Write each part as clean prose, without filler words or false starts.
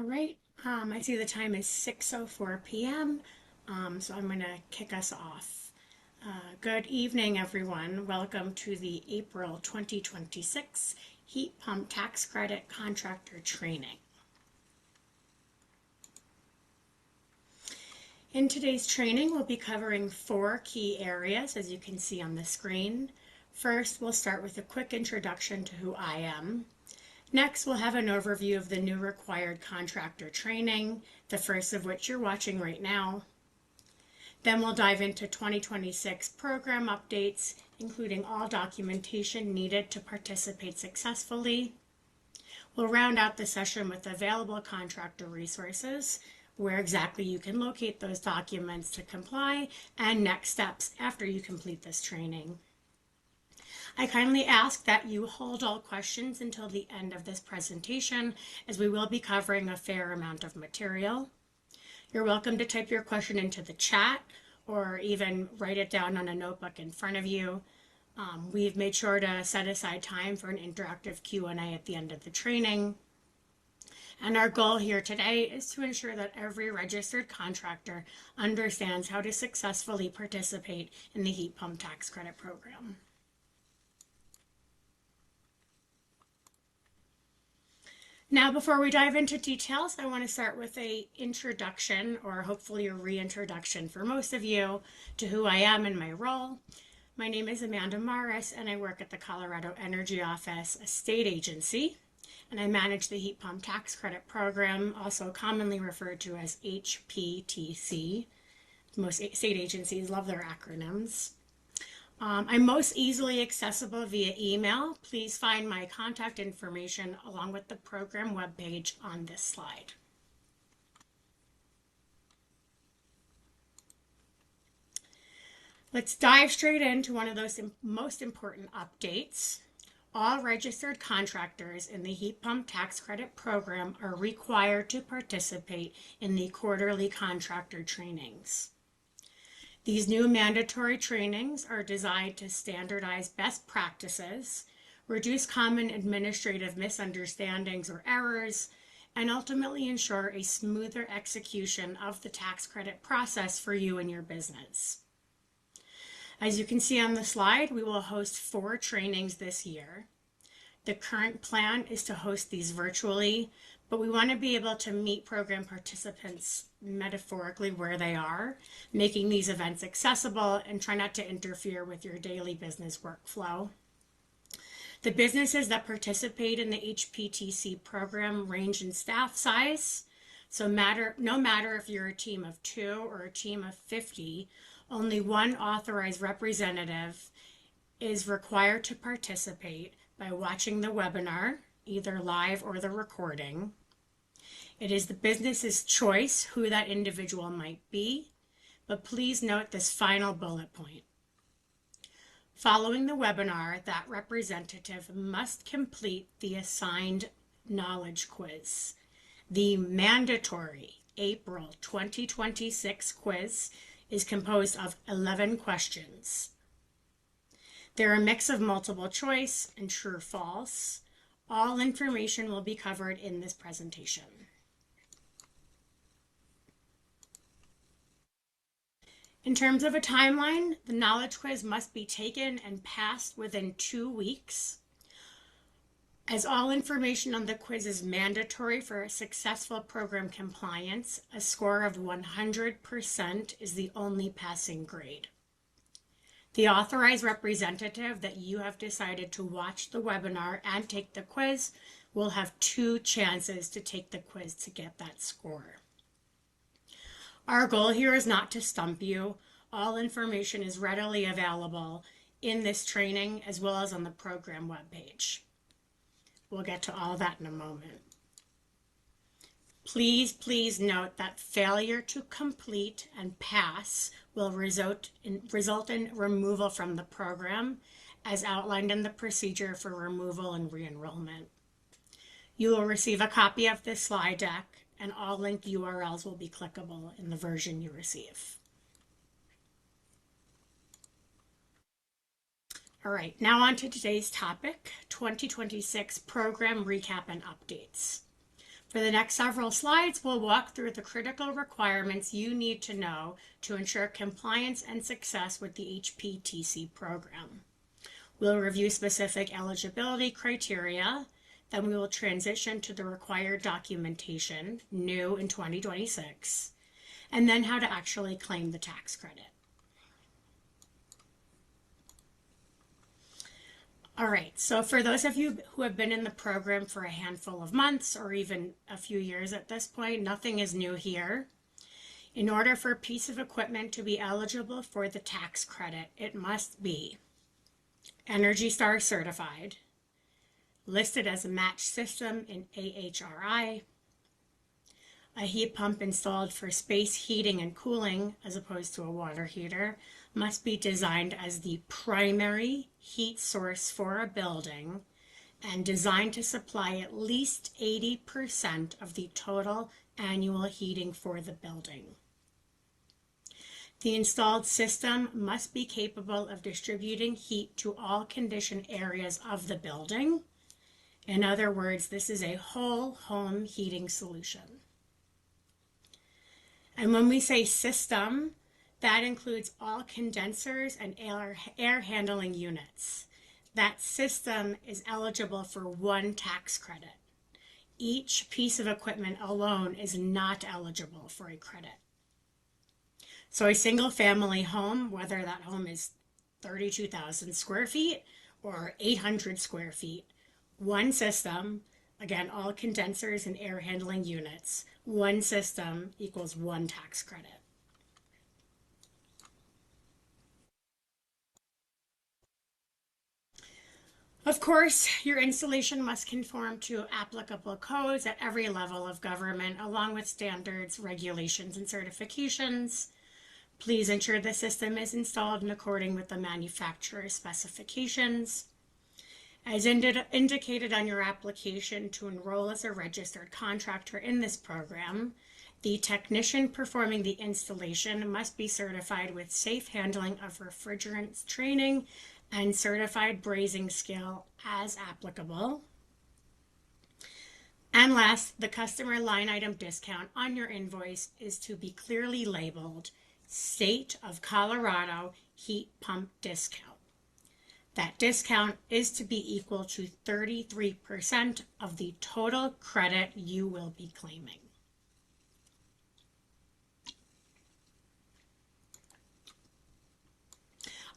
right, I see the time is 6:04 p.m., so I'm going to kick us off. Good evening, everyone. Welcome to the April 2026 Heat Pump Tax Credit Contractor Training. In today's training, we'll be covering 4 key areas, as you can see on the screen. First, we'll start with a quick introduction to who I am. Next, we'll have an overview of the new required contractor training, the first of which you're watching right now. Then we'll dive into 2026 program updates, including all documentation needed to participate successfully. We'll round out the session with available contractor resources, where exactly you can locate those documents to comply, and next steps after you complete this training. I kindly ask that you hold all questions until the end of this presentation, as we will be covering a fair amount of material. You're welcome to type your question into the chat or even write it down on a notebook in front of you. We've made sure to set aside time for an interactive Q&A at the end of the training. And our goal here today is to ensure that every registered contractor understands how to successfully participate in the Heat Pump Tax Credit Program. Now, before we dive into details, I want to start with an introduction, or hopefully a reintroduction for most of you, to who I am and my role. My name is Amanda Morris, and I work at the Colorado Energy Office, a state agency, and I manage the Heat Pump Tax Credit Program, also commonly referred to as HPTC. Most state agencies love their acronyms. I'm most easily accessible via email. Please find my contact information along with the program webpage on this slide. Let's dive straight into one of those most important updates. All registered contractors in the Heat Pump Tax Credit Program are required to participate in the quarterly contractor trainings. These new mandatory trainings are designed to standardize best practices, reduce common administrative misunderstandings or errors, and ultimately ensure a smoother execution of the tax credit process for you and your business. As you can see on the slide, we will host 4 trainings this year. The current plan is to host these virtually, but we want to be able to meet program participants metaphorically where they are, making these events accessible and try not to interfere with your daily business workflow. The businesses that participate in the HPTC program range in staff size, so no matter if you're a team of 2 or a team of 50, only one authorized representative is required to participate by watching the webinar, either live or the recording. It is the business's choice who that individual might be, but please note this final bullet point. Following the webinar, that representative must complete the assigned knowledge quiz. The mandatory April 2026 quiz is composed of 11 questions. They're a mix of multiple choice and true or false. All information will be covered in this presentation. In terms of a timeline, the knowledge quiz must be taken and passed within 2 weeks. As all information on the quiz is mandatory for successful program compliance, a score of 100% is the only passing grade. The authorized representative that you have decided to watch the webinar and take the quiz will have 2 chances to take the quiz to get that score. Our goal here is not to stump you. All information is readily available in this training as well as on the program webpage. We'll get to all that in a moment. Please note that failure to complete and pass will result in removal from the program as outlined in the procedure for removal and re-enrollment. You will receive a copy of this slide deck, and all link URLs will be clickable in the version you receive. All right, now on to today's topic, 2026 program recap and updates. For the next several slides, we'll walk through the critical requirements you need to know to ensure compliance and success with the HPTC program. We'll review specific eligibility criteria, then we will transition to the required documentation, new in 2026, and then how to actually claim the tax credit. All right, so for those of you who have been in the program for a handful of months or even a few years at this point, nothing is new here. In order for a piece of equipment to be eligible for the tax credit, it must be Energy Star certified, listed as a match system in AHRI, a heat pump installed for space heating and cooling as opposed to a water heater, must be designed as the primary heat source for a building and designed to supply at least 80% of the total annual heating for the building. The installed system must be capable of distributing heat to all conditioned areas of the building. In other words, this is a whole home heating solution. And when we say system, that includes all condensers and air handling units. That system is eligible for one tax credit. Each piece of equipment alone is not eligible for a credit. So a single family home, whether that home is 32,000 square feet or 800 square feet, one system, again, all condensers and air handling units, one system equals one tax credit. Of course, your installation must conform to applicable codes at every level of government, along with standards, regulations, and certifications. Please ensure the system is installed in accordance with the manufacturer's specifications. As indicated on your application to enroll as a registered contractor in this program, the technician performing the installation must be certified with safe handling of refrigerants training and certified brazing skill as applicable. And last, the customer line item discount on your invoice is to be clearly labeled State of Colorado Heat Pump Discount. That discount is to be equal to 33% of the total credit you will be claiming.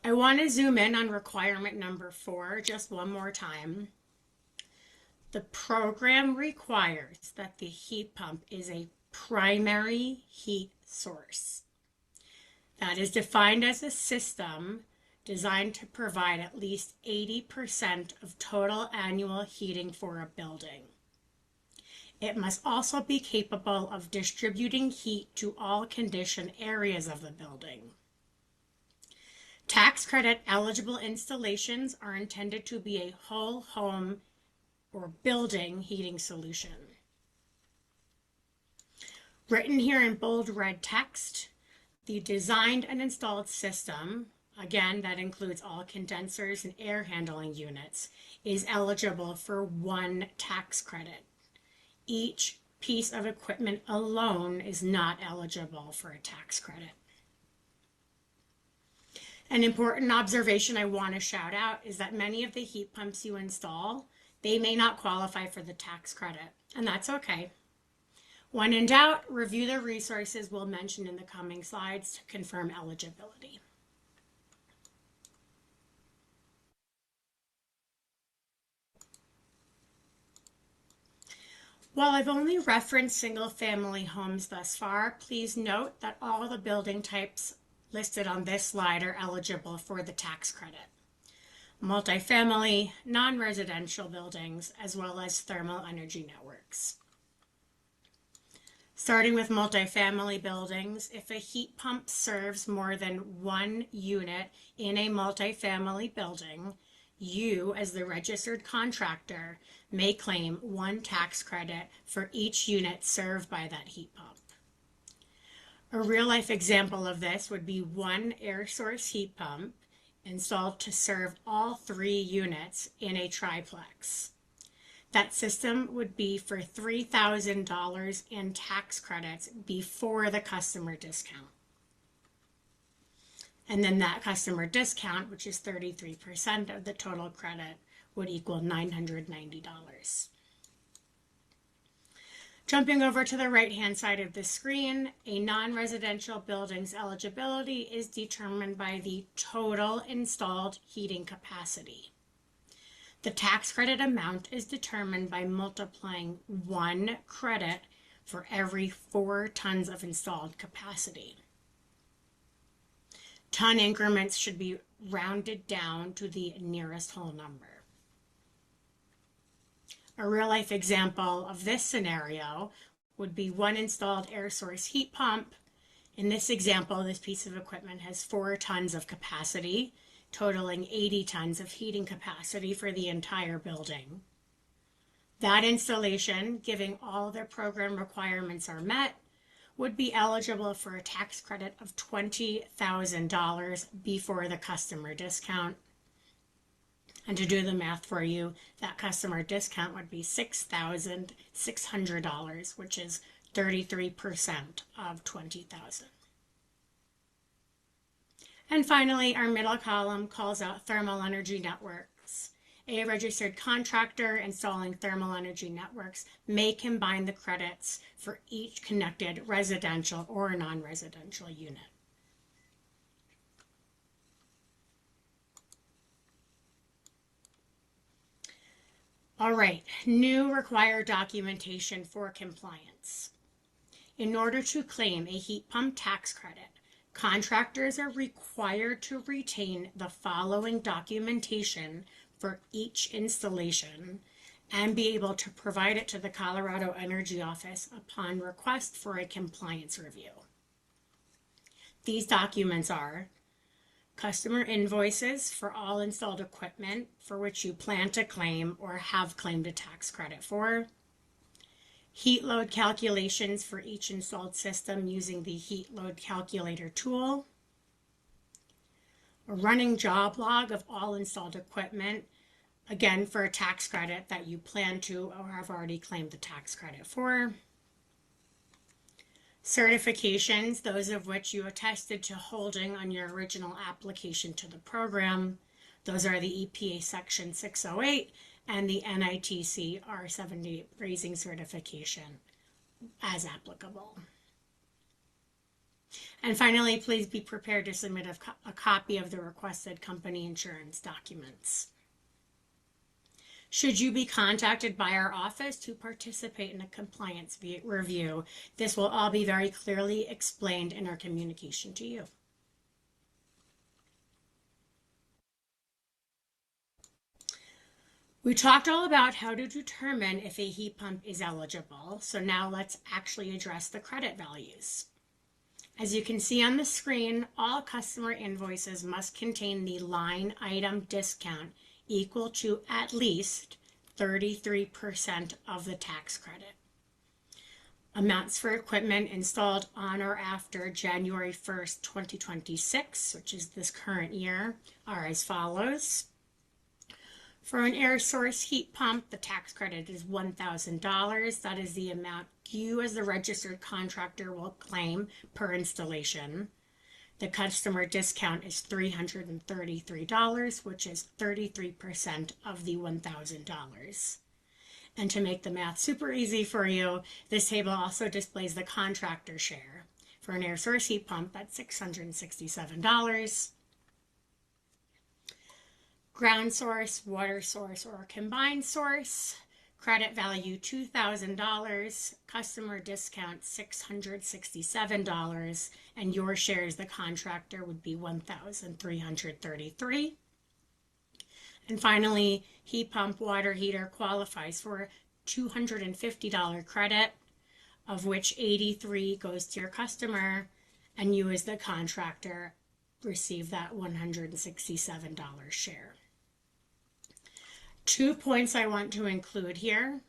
I want to zoom in on requirement number 4 just one more time. The program requires that the heat pump is a primary heat source. That is defined as a system designed to provide at least 80% of total annual heating for a building. It must also be capable of distributing heat to all conditioned areas of the building. Tax credit eligible installations are intended to be a whole home or building heating solution. Written here in bold red text, the designed and installed system, again, that includes all condensers and air handling units, is eligible for one tax credit. Each piece of equipment alone is not eligible for a tax credit. An important observation I want to shout out is that many of the heat pumps you install, they may not qualify for the tax credit, and that's okay. When in doubt, review the resources we'll mention in the coming slides to confirm eligibility. While I've only referenced single-family homes thus far, please note that all the building types listed on this slide are eligible for the tax credit. Multifamily, non-residential buildings, as well as thermal energy networks. Starting with multifamily buildings, if a heat pump serves more than one unit in a multifamily building, you, as the registered contractor, may claim one tax credit for each unit served by that heat pump. A real-life example of this would be one air source heat pump installed to serve all 3 units in a triplex. That system would be for $3,000 in tax credits before the customer discount. And then that customer discount, which is 33% of the total credit, would equal $990. Jumping over to the right-hand side of the screen, a non-residential building's eligibility is determined by the total installed heating capacity. The tax credit amount is determined by multiplying 1 credit for every 4 tons of installed capacity. Ton increments should be rounded down to the nearest whole number. A real-life example of this scenario would be 1 installed air source heat pump. In this example, this piece of equipment has 4 tons of capacity, totaling 80 tons of heating capacity for the entire building. That installation, giving all their program requirements are met, would be eligible for a tax credit of $20,000 before the customer discount. And to do the math for you, that customer discount would be $6,600, which is 33% of $20,000. And finally, our middle column calls out thermal energy networks. A registered contractor installing thermal energy networks may combine the credits for each connected residential or non-residential unit. All right, new required documentation for compliance. In order to claim a heat pump tax credit, contractors are required to retain the following documentation for each installation and be able to provide it to the Colorado Energy Office upon request for a compliance review. These documents are customer invoices for all installed equipment for which you plan to claim or have claimed a tax credit for, heat load calculations for each installed system using the heat load calculator tool, a running job log of all installed equipment, again for a tax credit that you plan to or have already claimed the tax credit for, certifications, those of which you attested to holding on your original application to the program. Those are the EPA Section 608 and the NITC R78 raising certification as applicable. And finally, please be prepared to submit a copy of the requested company insurance documents. Should you be contacted by our office to participate in a compliance review, this will all be very clearly explained in our communication to you. We talked all about how to determine if a heat pump is eligible, so now let's actually address the credit values. As you can see on the screen, all customer invoices must contain the line item discount equal to at least 33% of the tax credit. Amounts for equipment installed on or after January 1st, 2026, which is this current year, are as follows. For an air source heat pump, the tax credit is $1,000. That is the amount you as the registered contractor will claim per installation. The customer discount is $333, which is 33% of the $1,000. And to make the math super easy for you, this table also displays the contractor share. For an air source heat pump, that's $667. Ground source, water source, or combined source, credit value $2,000, customer discount $667, and your share as the contractor would be $1,333. And finally, heat pump water heater qualifies for a $250 credit, of which $83 goes to your customer, and you as the contractor receive that $167 share. 2 points I want to include here.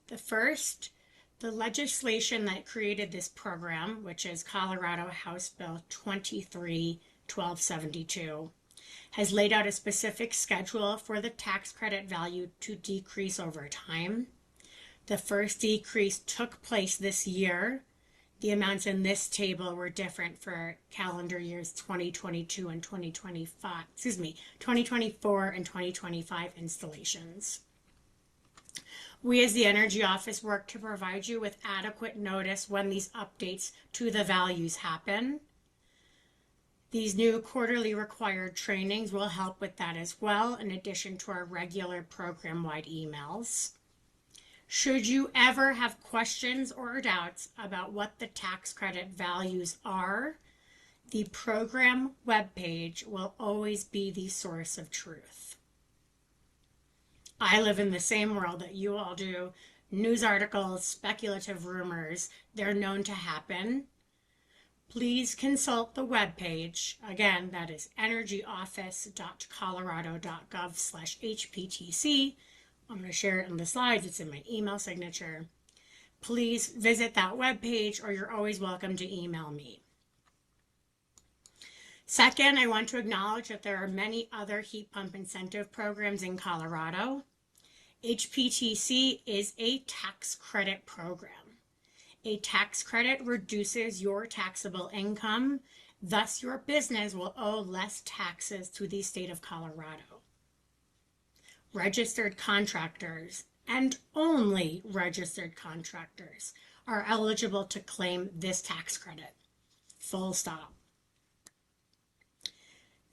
The first, the legislation that created this program, which is Colorado House Bill 23-1272, has laid out a specific schedule for the tax credit value to decrease over time. The first decrease took place this year. The amounts in this table were different for calendar years 2022 and 2025, 2024 and 2025 installations. We as the Energy Office work to provide you with adequate notice when these updates to the values happen. These new quarterly required trainings will help with that as well, in addition to our regular program-wide emails. Should you ever have questions or doubts about what the tax credit values are, the program webpage will always be the source of truth. I live in the same world that you all do. News articles, speculative rumors, they're known to happen. Please consult the webpage. Again, that is energyoffice.colorado.gov/HPTC. I'm going to share it in the slides. It's in my email signature. Please visit that webpage, or you're always welcome to email me. Second, I want to acknowledge that there are many other heat pump incentive programs in Colorado. HPTC is a tax credit program. A tax credit reduces your taxable income, thus your business will owe less taxes to the state of Colorado. Registered contractors, and only registered contractors, are eligible to claim this tax credit. Full stop.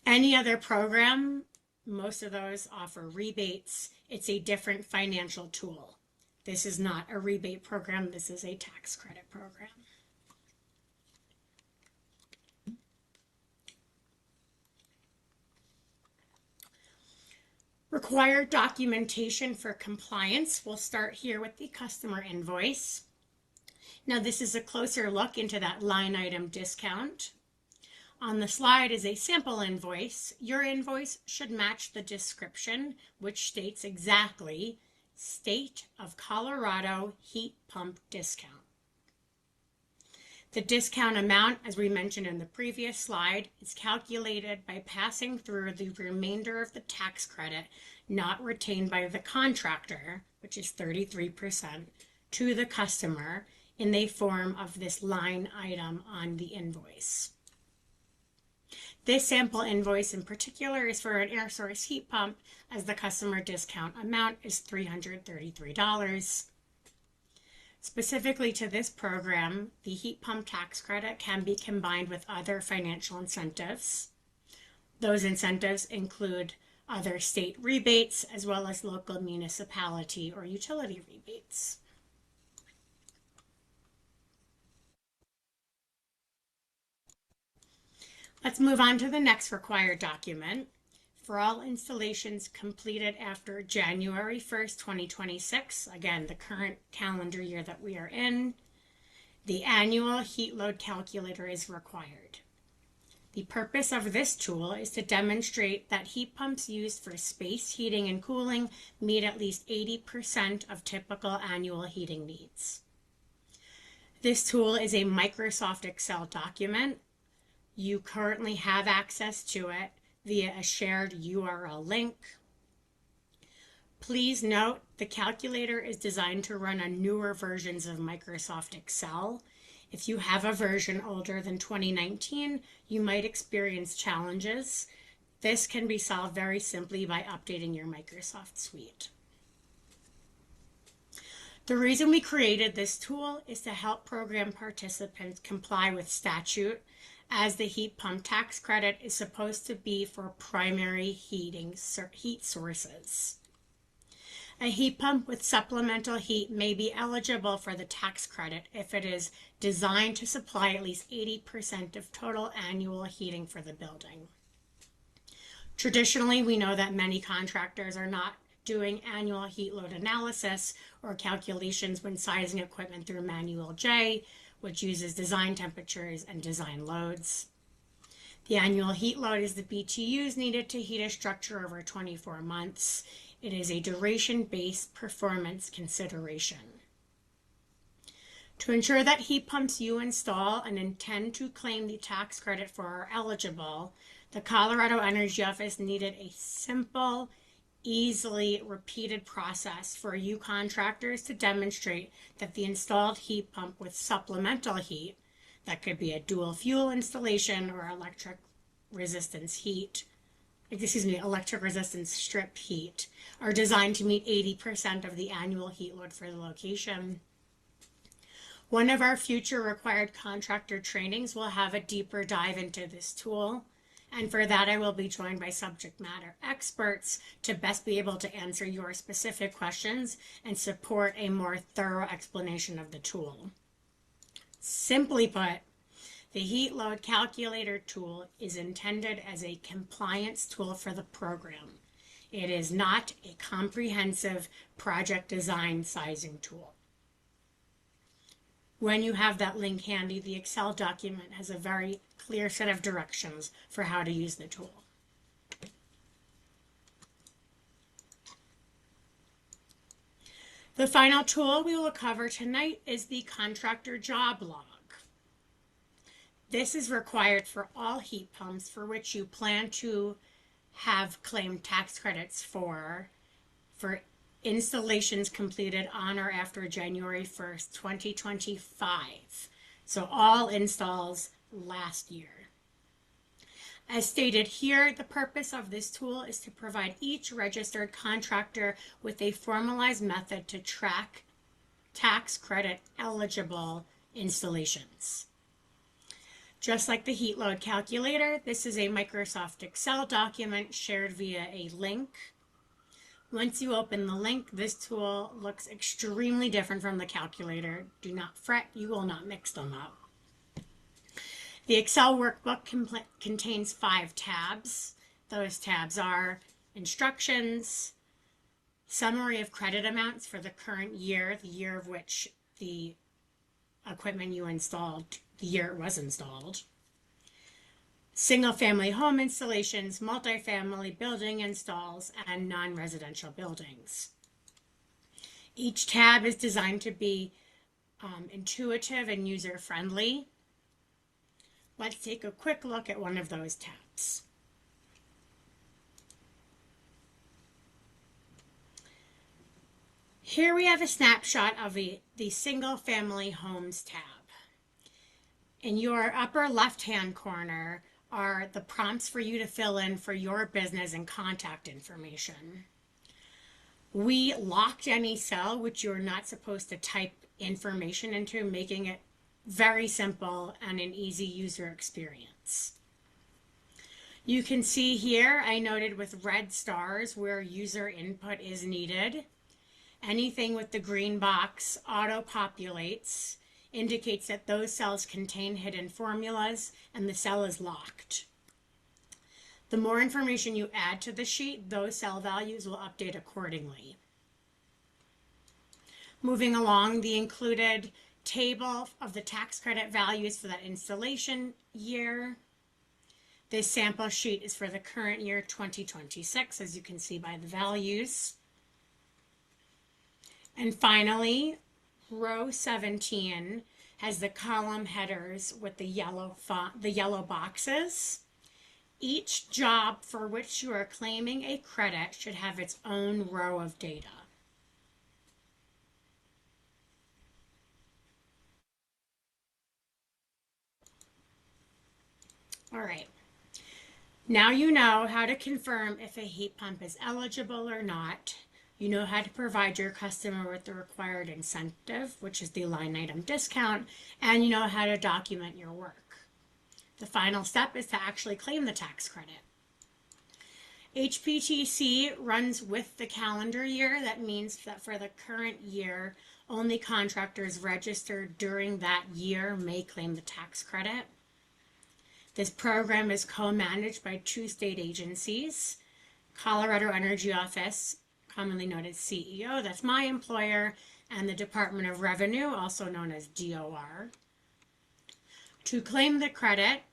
Any other program, most of those offer rebates. It's a different financial tool. This is not a rebate program. This is a tax credit program. Required documentation for compliance. We'll start here with the customer invoice. Now this is a closer look into that line item discount. On the slide is a sample invoice. Your invoice should match the description, which states exactly State of Colorado heat pump discount. The discount amount, as we mentioned in the previous slide, is calculated by passing through the remainder of the tax credit not retained by the contractor, which is 33%, to the customer in the form of this line item on the invoice. This sample invoice in particular is for an air source heat pump, as the customer discount amount is $333. Specifically to this program, the heat pump tax credit can be combined with other financial incentives. Those incentives include other state rebates as well as local municipality or utility rebates. Let's move on to the next required document. For all installations completed after January 1st, 2026, again, the current calendar year that we are in, the annual heat load calculator is required. The purpose of this tool is to demonstrate that heat pumps used for space heating and cooling meet at least 80% of typical annual heating needs. This tool is a Microsoft Excel document. You currently have access to it via a shared URL link. Please note the calculator is designed to run on newer versions of Microsoft Excel. If you have a version older than 2019, you might experience challenges. This can be solved very simply by updating your Microsoft suite. The reason we created this tool is to help program participants comply with statute, as the heat pump tax credit is supposed to be for primary heat sources. A heat pump with supplemental heat may be eligible for the tax credit if it is designed to supply at least 80% of total annual heating for the building. Traditionally, we know that many contractors are not doing annual heat load analysis or calculations when sizing equipment through Manual J, which uses design temperatures and design loads. The annual heat load is the BTUs needed to heat a structure over 24 months. It is a duration-based performance consideration. To ensure that heat pumps you install and intend to claim the tax credit for are eligible, The Colorado Energy Office needed a simple, easily repeated process for you contractors to demonstrate that the installed heat pump with supplemental heat, that could be a dual fuel installation or electric resistance strip heat, are designed to meet 80% of the annual heat load for the location. One of our future required contractor trainings will have a deeper dive into this tool. And for that, I will be joined by subject matter experts to best be able to answer your specific questions and support a more thorough explanation of the tool. Simply put, the heat load calculator tool is intended as a compliance tool for the program. It is not a comprehensive project design sizing tool. When you have that link handy, the Excel document has a very clear set of directions for how to use the tool. The final tool we will cover tonight is the contractor job log. This is required for all heat pumps for which you plan to have claimed tax credits for installations completed on or after January 1st, 2025. So all installs last year. As stated here, the purpose of this tool is to provide each registered contractor with a formalized method to track tax credit eligible installations. Just like the heat load calculator, this is a Microsoft Excel document shared via a link. Once you open the link, this tool looks extremely different from the calculator. Do not fret, you will not mix them up. The Excel workbook contains 5 tabs. Those tabs are Instructions, Summary of Credit Amounts for the current year, the year of which the equipment you installed, the year it was installed, Single-family home installations, multifamily building installs, and non-residential buildings. Each tab is designed to be intuitive and user-friendly. Let's take a quick look at one of those tabs. Here we have a snapshot of the single-family homes tab. In your upper left-hand corner are the prompts for you to fill in for your business and contact information. We locked any cell which you're not supposed to type information into, making it very simple and an easy user experience. You can see here I noted with red stars where user input is needed. Anything with the green box auto-populates, indicates that those cells contain hidden formulas and the cell is locked. The more information you add to the sheet, those cell values will update accordingly. Moving along, the included table of the tax credit values for that installation year. This sample sheet is for the current year 2026, as you can see by the values. And finally, row 17 has the column headers with the yellow font, the yellow boxes. Each job for which you are claiming a credit should have its own row of data. All right. Now you know how to confirm if a heat pump is eligible or not. You know how to provide your customer with the required incentive, which is the line item discount, and you know how to document your work. The final step is to actually claim the tax credit. HPTC runs with the calendar year. That means that for the current year, only contractors registered during that year may claim the tax credit. This program is co-managed by 2 state agencies, Colorado Energy Office, commonly known as CEO, that's my employer, and the Department of Revenue, also known as DOR. To claim the credit,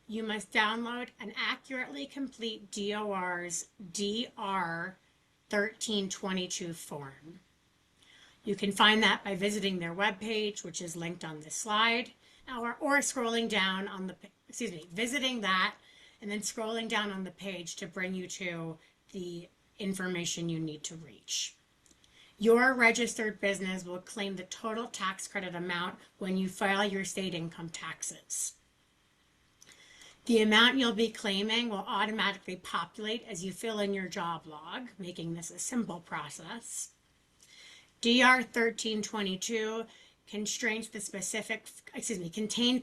you must download and accurately complete DOR's DR 1322 form. You can find that by visiting their webpage, which is linked on this slide, or scrolling down on the, visiting that and then scrolling down on the page to bring you to the information you need to reach. Your registered business will claim the total tax credit amount when you file your state income taxes. The amount you'll be claiming will automatically populate as you fill in your job log, making this a simple process. DR 1322 contains the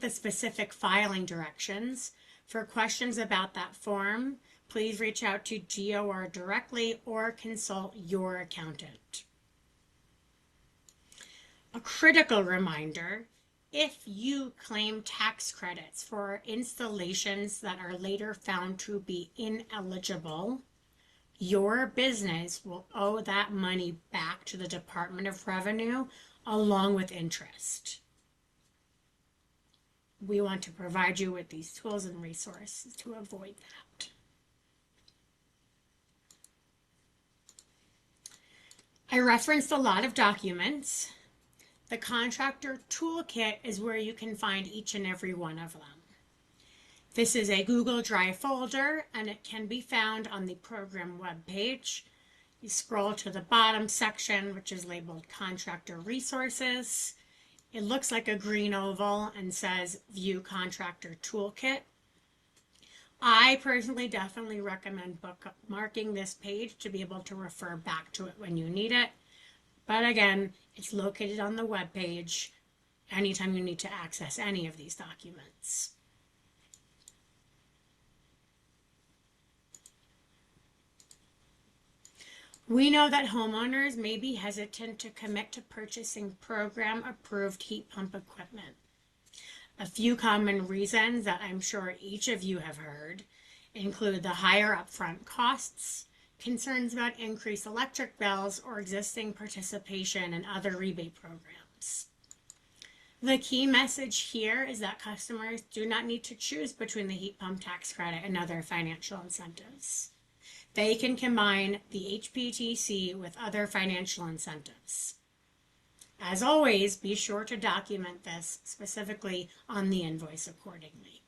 specific filing directions. For questions about that form, please reach out to GOR directly or consult your accountant. A critical reminder, if you claim tax credits for installations that are later found to be ineligible, your business will owe that money back to the Department of Revenue along with interest. We want to provide you with these tools and resources to avoid that. I referenced a lot of documents. The Contractor Toolkit is where you can find each and every one of them. This is a Google Drive folder, and it can be found on the program webpage. You scroll to the bottom section, which is labeled Contractor Resources. It looks like a green oval and says View Contractor Toolkit. I personally definitely recommend bookmarking this page to be able to refer back to it when you need it. But again, it's located on the webpage anytime you need to access any of these documents. We know that homeowners may be hesitant to commit to purchasing program-approved heat pump equipment. A few common reasons that I'm sure each of you have heard include the higher upfront costs, concerns about increased electric bills, or existing participation in other rebate programs. The key message here is that customers do not need to choose between the heat pump tax credit and other financial incentives. They can combine the HPTC with other financial incentives. As always, be sure to document this specifically on the invoice accordingly.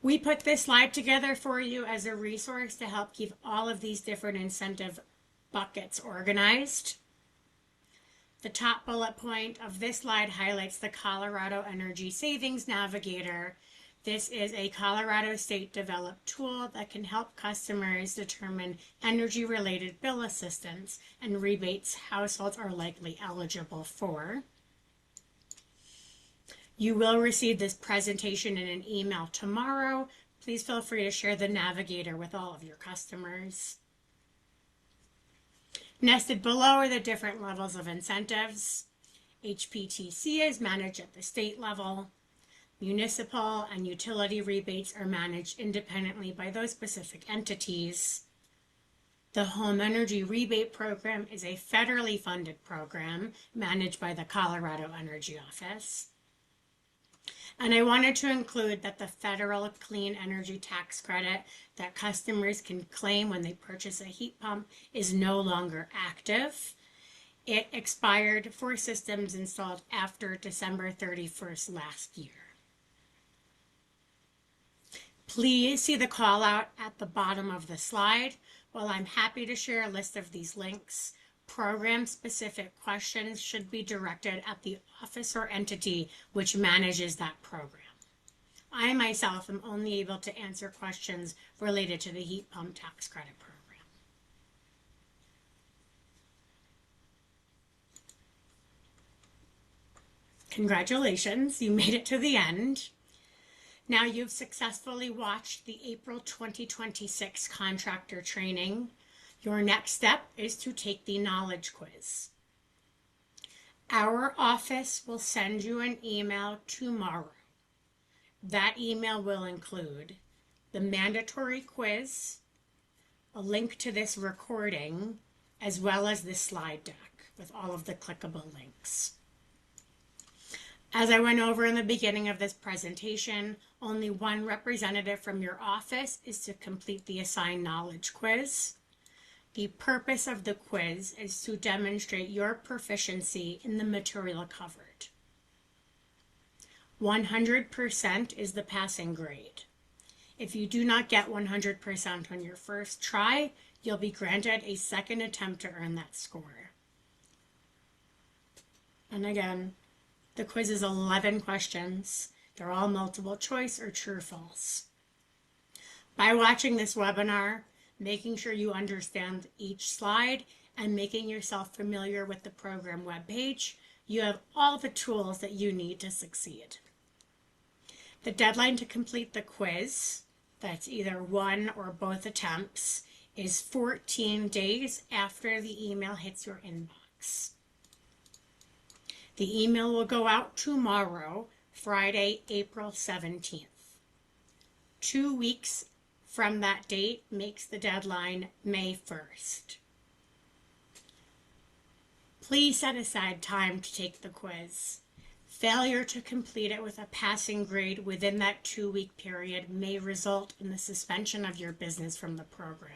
We put this slide together for you as a resource to help keep all of these different incentive buckets organized. The top bullet point of this slide highlights the Colorado Energy Savings Navigator. This is a Colorado state developed tool that can help customers determine energy-related bill assistance and rebates households are likely eligible for. You will receive this presentation in an email tomorrow. Please feel free to share the Navigator with all of your customers. Nested below are the different levels of incentives. HPTC is managed at the state level. Municipal and utility rebates are managed independently by those specific entities. The Home Energy Rebate Program is a federally funded program managed by the Colorado Energy Office. And I wanted to include that the federal clean energy tax credit that customers can claim when they purchase a heat pump is no longer active. It expired for systems installed after December 31st last year. Please see the call out at the bottom of the slide. While I'm happy to share a list of these links, program-specific questions should be directed at the office or entity which manages that program. I myself am only able to answer questions related to the heat pump tax credit program. Congratulations, you made it to the end. Now you've successfully watched the April 2026 contractor training. Your next step is to take the knowledge quiz. Our office will send you an email tomorrow. That email will include the mandatory quiz, a link to this recording, as well as this slide deck with all of the clickable links. As I went over in the beginning of this presentation, only one representative from your office is to complete the assigned knowledge quiz. The purpose of the quiz is to demonstrate your proficiency in the material covered. 100% is the passing grade. If you do not get 100% on your first try, you'll be granted a second attempt to earn that score. And again, the quiz is 11 questions. They're all multiple choice or true or false. By watching this webinar, making sure you understand each slide and making yourself familiar with the program webpage, you have all the tools that you need to succeed. The deadline to complete the quiz, that's either one or both attempts, is 14 days after the email hits your inbox. The email will go out tomorrow, Friday, April 17th. 2 weeks from that date makes the deadline May 1st. Please set aside time to take the quiz. Failure to complete it with a passing grade within that 2-week period may result in the suspension of your business from the program.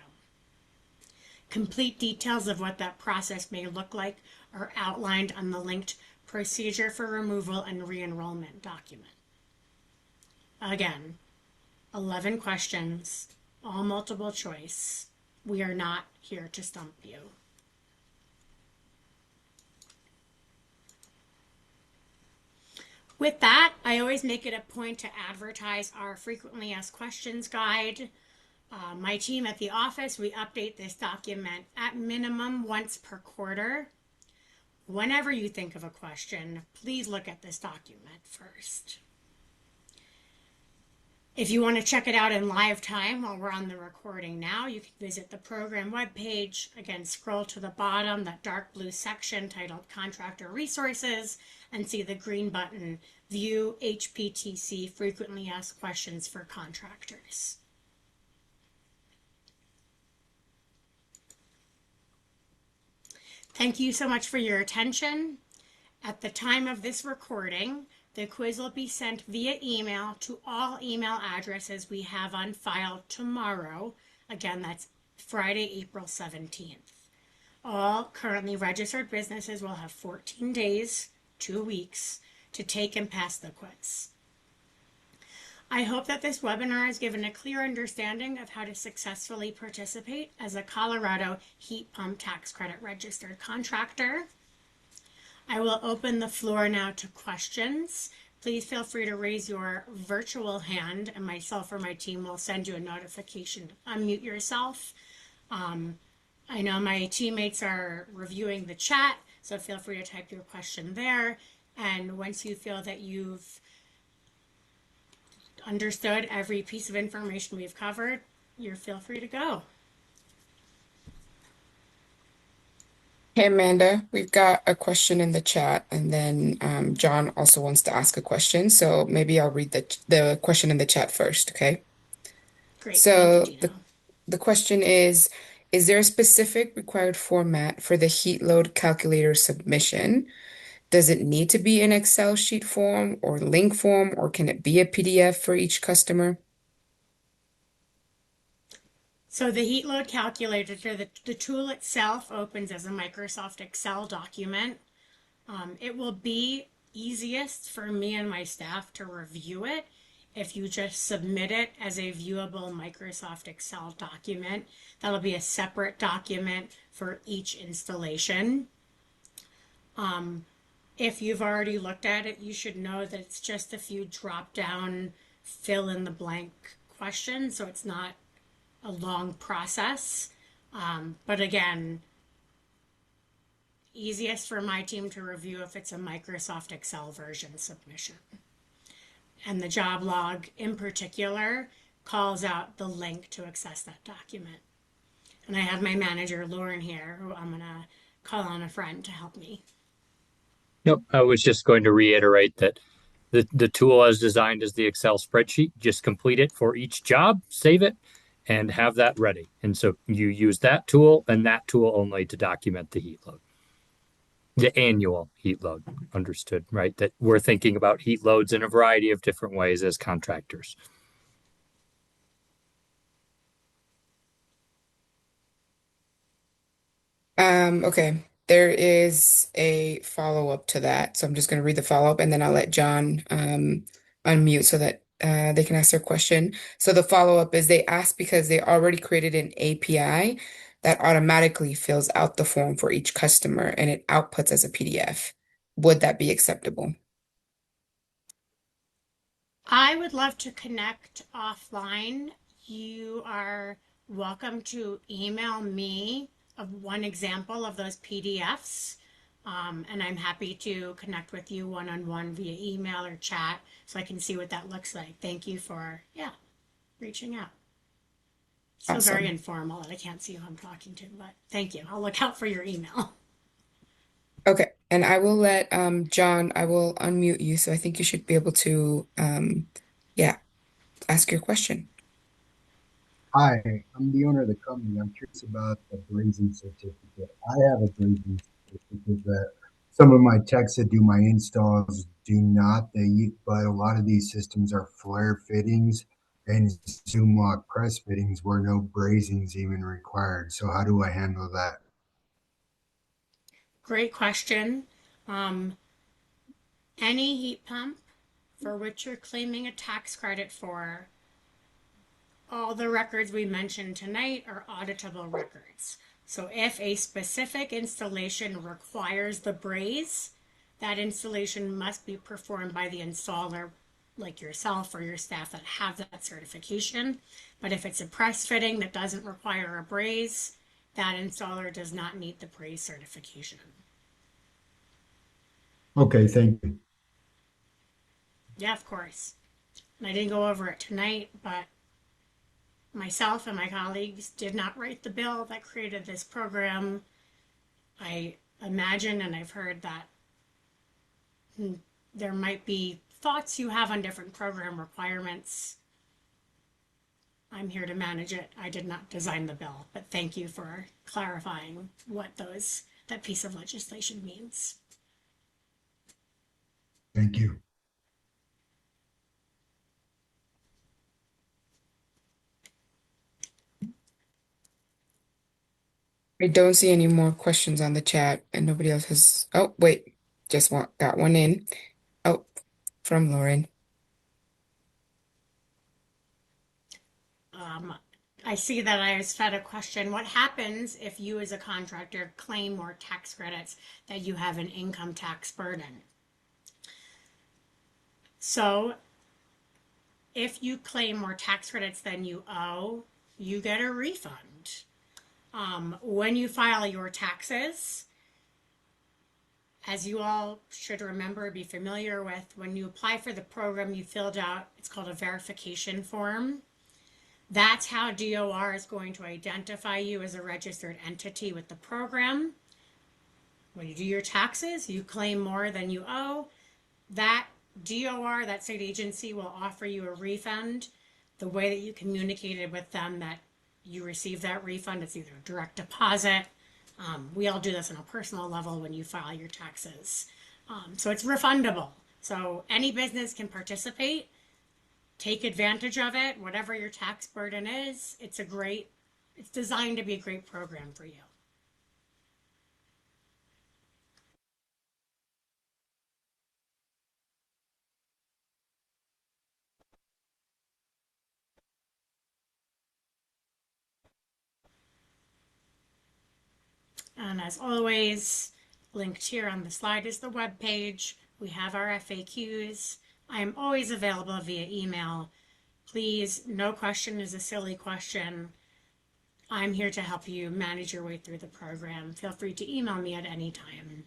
Complete details of what that process may look like are outlined on the linked Procedure for Removal and Re-enrollment document. Again, 11 questions, all multiple choice. We are not here to stump you. With that, I always make it a point to advertise our frequently asked questions guide. My team at the office, we update this document at minimum once per quarter. Whenever you think of a question, please look at this document first. If you want to check it out in live time while we're on the recording now, you can visit the program webpage. Again, scroll to the bottom, that dark blue section titled Contractor Resources, and see the green button, View HPTC Frequently Asked Questions for Contractors. Thank you so much for your attention. At the time of this recording, the quiz will be sent via email to all email addresses we have on file tomorrow. Again, that's Friday, April 17th. All currently registered businesses will have 14 days, 2 weeks, to take and pass the quiz. I hope that this webinar has given a clear understanding of how to successfully participate as a Colorado heat pump tax credit registered contractor. I will open the floor now to questions. Please feel free to raise your virtual hand and myself or my team will send you a notification to unmute yourself. I know my teammates are reviewing the chat, so feel free to type your question there. And once you feel that you've understood every piece of information we've covered, you're feel free to go. Hey, Amanda, we've got a question in the chat, and then John also wants to ask a question. So maybe I'll read the question in the chat first, okay? Great, thank you, So Dino. the question is there a specific required format for the heat load calculator submission? Does it need to be an Excel sheet form or link form, or can it be a PDF for each customer? So the heat load calculator, the tool itself opens as a Microsoft Excel document. It will be easiest for me and my staff to review it if you just submit it as a viewable Microsoft Excel document. That'll be a separate document for each installation. If you've already looked at it, you should know that it's just a few drop-down fill in the blank questions, so it's not a long process. But again, easiest for my team to review if it's a Microsoft Excel version submission. And the job log in particular calls out the link to access that document. And I have my manager, Lauren, here, who I'm going to call on a friend to help me. Nope, I was just going to reiterate that the tool as designed as the Excel spreadsheet, just complete it for each job, save it, and have that ready. And so you use that tool and that tool only to document the heat load. The annual heat load, understood, right? That we're thinking about heat loads in a variety of different ways as contractors. Okay. There is a follow-up to that. So I'm just going to read the follow-up and then I'll let John unmute so that they can ask their question. So the follow-up is they asked because they already created an API that automatically fills out the form for each customer and it outputs as a PDF. Would that be acceptable? I would love to connect offline. You are welcome to email me of one example of those PDFs. And I'm happy to connect with you one-on-one via email or chat so I can see what that looks like. Thank you for, yeah, reaching out. Still very Awesome. informal that I can't see who I'm talking to, but thank you. I'll look out for your email. Okay. And I will let John, I will unmute you. So I think you should be able to yeah, ask your question. Hi, I'm the owner of the company. I'm curious about the brazing certificate. I have a brazing certificate that some of my techs that do my installs do not. But a lot of these systems are flare fittings and zoom lock press fittings where no brazing is even required. So how do I handle that? Great question. Um, any heat pump for which you're claiming a tax credit for, all the records we mentioned tonight are auditable records. So if a specific installation requires the braze, that installation must be performed by the installer, like yourself or your staff that have that certification. But if it's a press fitting that doesn't require a braze, that installer does not need the braze certification. Okay, thank you. Yeah, of course. And I didn't go over it tonight, but myself and my colleagues did not write the bill that created this program. I imagine and I've heard that there might be thoughts you have on different program requirements. I'm here to manage it. I did not design the bill, but thank you for clarifying what that piece of legislation means. Thank you. I don't see any more questions on the chat and nobody else has. Oh, wait, got one in. Oh, from Lauren. Um, I see that I was fed a question. What happens if you as a contractor claim more tax credits that you have an income tax burden? So if you claim more tax credits than you owe, you get a refund. When you file your taxes, as you all should remember, be familiar with, when you apply for the program, you filled out, it's called a verification form. That's how DOR is going to identify you as a registered entity with the program. When you do your taxes, you claim more than you owe. That DOR, that state agency, will offer you a refund. The way that you communicated with them that you receive that refund, it's either direct deposit. We all do this on a personal level when you file your taxes. So it's refundable. So any business can participate, take advantage of it, whatever your tax burden is. It's designed to be a great program for you. And as always, linked here on the slide is the web page. We have our FAQs. I am always available via email. Please, no question is a silly question. I'm here to help you manage your way through the program. Feel free to email me at any time.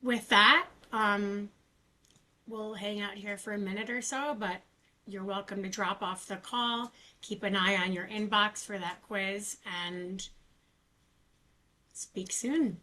With that, we'll hang out here for a minute or so, but you're welcome to drop off the call. Keep an eye on your inbox for that quiz and speak soon.